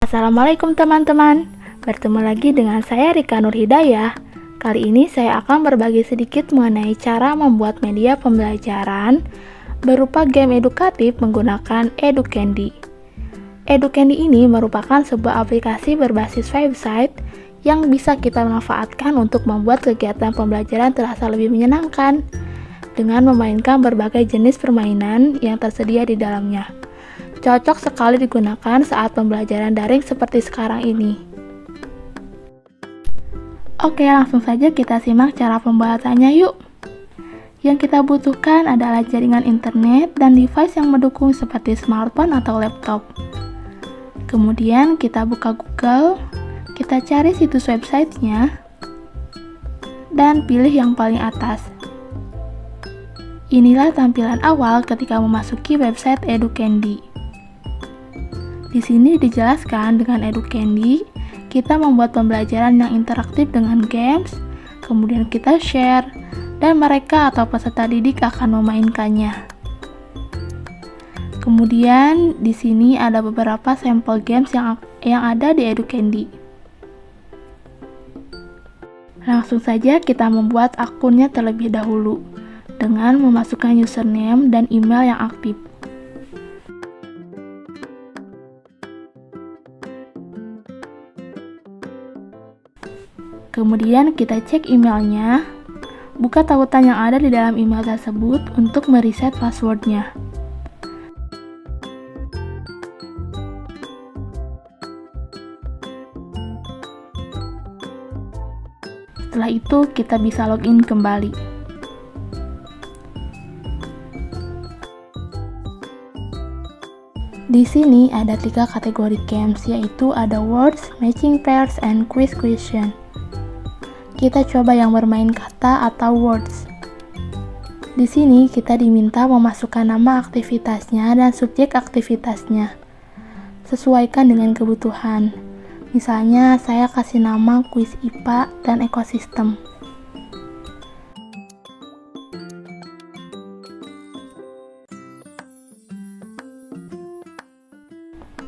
Assalamualaikum teman-teman, bertemu lagi dengan saya Rika Nur Hidayah. Kali ini saya akan berbagi sedikit mengenai cara membuat media pembelajaran berupa game edukatif menggunakan EduCandy. EduCandy ini merupakan sebuah aplikasi berbasis website yang bisa kita manfaatkan untuk membuat kegiatan pembelajaran terasa lebih menyenangkan dengan memainkan berbagai jenis permainan yang tersedia di dalamnya. Cocok sekali digunakan saat pembelajaran daring seperti sekarang ini. Oke, langsung saja kita simak cara pembuatannya yuk. Yang kita butuhkan adalah jaringan internet dan device yang mendukung seperti smartphone atau laptop. Kemudian kita buka Google, kita cari situs websitenya, dan pilih yang paling atas. Inilah tampilan awal ketika memasuki website EduCandy. Di sini dijelaskan dengan EduCandy, kita membuat pembelajaran yang interaktif dengan games, kemudian kita share, dan mereka atau peserta didik akan memainkannya. Kemudian di sini ada beberapa sampel games yang ada di EduCandy. Langsung saja kita membuat akunnya terlebih dahulu dengan memasukkan username dan email yang aktif. Kemudian kita cek emailnya, buka tautan yang ada di dalam email tersebut untuk mereset passwordnya. Setelah itu kita bisa login kembali. Di sini ada 3 kategori games, yaitu ada words, matching pairs, and quiz question. Kita coba yang bermain kata atau words. Di sini kita diminta memasukkan nama aktivitasnya dan subjek aktivitasnya. Sesuaikan dengan kebutuhan. Misalnya saya kasih nama kuis IPA dan ekosistem.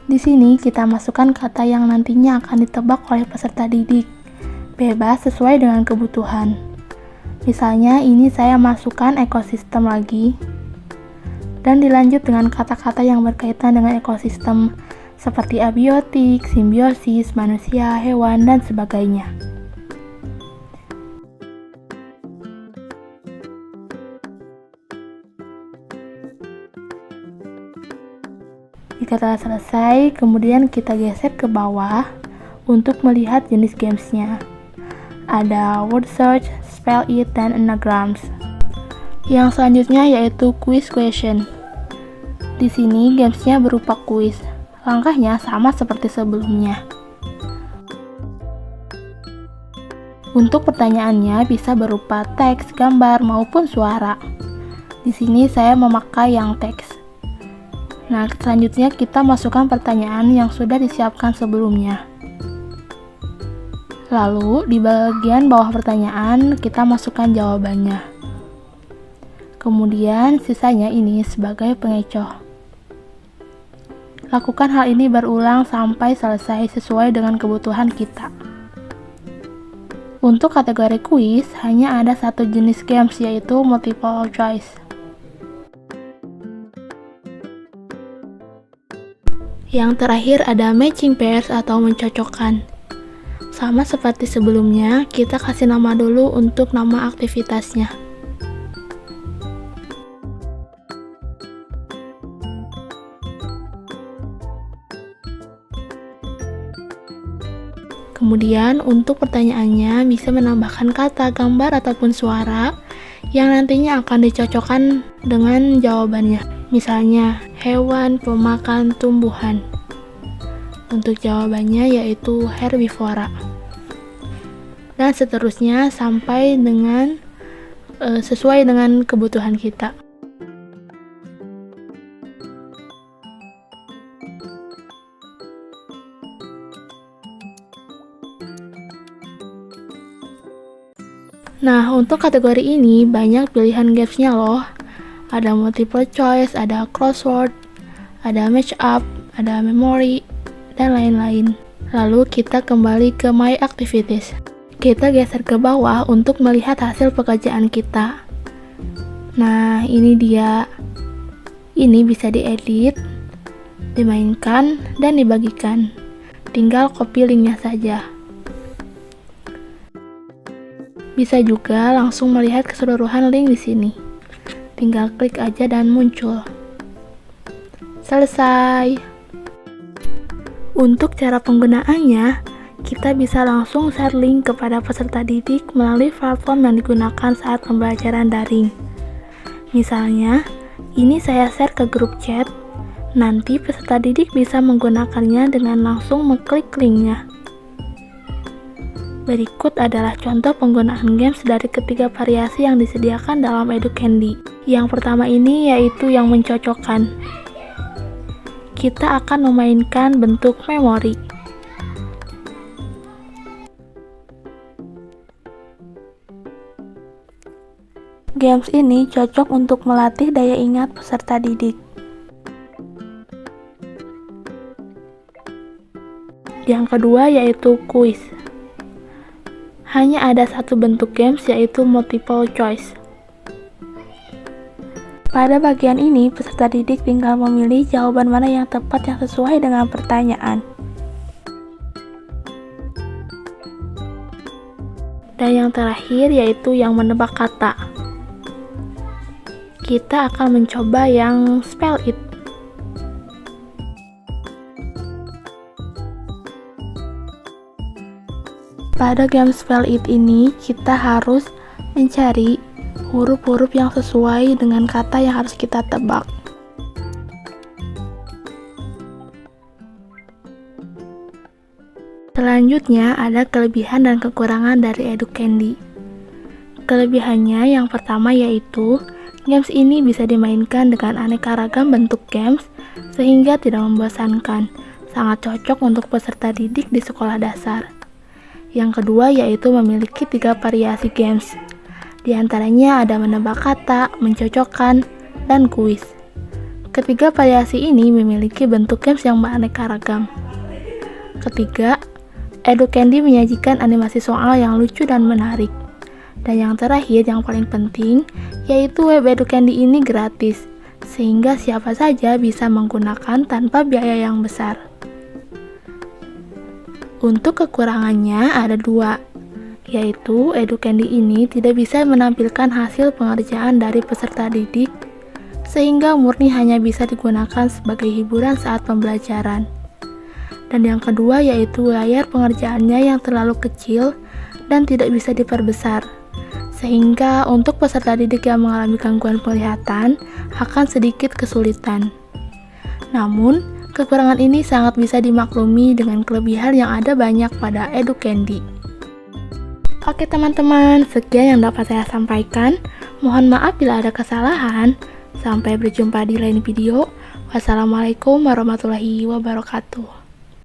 Di sini kita masukkan kata yang nantinya akan ditebak oleh peserta didik. Bebas sesuai dengan kebutuhan. Misalnya ini saya masukkan ekosistem lagi, dan dilanjut dengan kata-kata yang berkaitan dengan ekosistem seperti abiotik, simbiosis, manusia, hewan, dan sebagainya. Jika telah selesai, kemudian kita geser ke bawah untuk melihat jenis gamesnya. Ada word search, spell it, dan anagrams. Yang selanjutnya yaitu quiz question. Di sini gamesnya berupa quiz. Langkahnya sama seperti sebelumnya. Untuk pertanyaannya bisa berupa teks, gambar, maupun suara. Di sini saya memakai yang teks. Nah, selanjutnya kita masukkan pertanyaan yang sudah disiapkan sebelumnya. Lalu, di bagian bawah pertanyaan, kita masukkan jawabannya. Kemudian, sisanya ini sebagai pengecoh. Lakukan hal ini berulang sampai selesai sesuai dengan kebutuhan kita. Untuk kategori kuis, hanya ada satu jenis games, yaitu multiple choice. Yang terakhir ada matching pairs atau mencocokkan. Sama seperti sebelumnya, kita kasih nama dulu untuk nama aktivitasnya. Kemudian, untuk pertanyaannya bisa menambahkan kata, gambar, ataupun suara yang nantinya akan dicocokkan dengan jawabannya. Misalnya, hewan pemakan tumbuhan. Untuk jawabannya yaitu herbivora. Dan seterusnya sampai dengan sesuai dengan kebutuhan kita. Nah, untuk kategori ini banyak pilihan gamesnya loh. Ada multiple choice, ada crossword, ada match up, ada memory, dan lain-lain. Lalu kita kembali ke My Activities. Kita geser ke bawah untuk melihat hasil pekerjaan kita. Nah, ini dia. Ini bisa diedit, dimainkan, dan dibagikan. Tinggal copy linknya saja. Bisa juga langsung melihat keseluruhan link di sini. Tinggal klik aja dan muncul. Selesai. Untuk cara penggunaannya, kita bisa langsung share link kepada peserta didik melalui platform yang digunakan saat pembelajaran daring. Misalnya, ini saya share ke grup chat, nanti peserta didik bisa menggunakannya dengan langsung mengklik linknya. Berikut adalah contoh penggunaan games dari ketiga variasi yang disediakan dalam Educandy. Yang pertama ini yaitu yang mencocokkan. Kita akan memainkan bentuk memori. Games ini cocok untuk melatih daya ingat peserta didik. Yang kedua yaitu kuis. Hanya ada satu bentuk games yaitu multiple choice. Pada bagian ini, peserta didik tinggal memilih jawaban mana yang tepat yang sesuai dengan pertanyaan. Dan yang terakhir yaitu yang menebak kata. Kita akan mencoba yang spell it. Pada game spell it ini, kita harus mencari huruf-huruf yang sesuai dengan kata yang harus kita tebak. Selanjutnya ada kelebihan dan kekurangan dari Educandy. Kelebihannya yang pertama yaitu games ini bisa dimainkan dengan aneka ragam bentuk games sehingga tidak membosankan, sangat cocok untuk peserta didik di sekolah dasar. Yang kedua yaitu memiliki 3 variasi games. Di antaranya ada menebak kata, mencocokkan, dan kuis. Ketiga variasi ini memiliki bentuk games yang beraneka ragam. Ketiga, Educandy menyajikan animasi soal yang lucu dan menarik. Dan yang terakhir yang paling penting, yaitu web Educandy ini gratis, sehingga siapa saja bisa menggunakan tanpa biaya yang besar. Untuk kekurangannya ada 2, yaitu Educandy ini tidak bisa menampilkan hasil pengerjaan dari peserta didik, sehingga murni hanya bisa digunakan sebagai hiburan saat pembelajaran. Dan yang kedua yaitu layar pengerjaannya yang terlalu kecil dan tidak bisa diperbesar, sehingga untuk peserta didik yang mengalami gangguan penglihatan akan sedikit kesulitan. Namun, kekurangan ini sangat bisa dimaklumi dengan kelebihan yang ada banyak pada Educandy. Oke teman-teman, sekian yang dapat saya sampaikan. Mohon maaf bila ada kesalahan. Sampai berjumpa di lain video. Wassalamualaikum warahmatullahi wabarakatuh.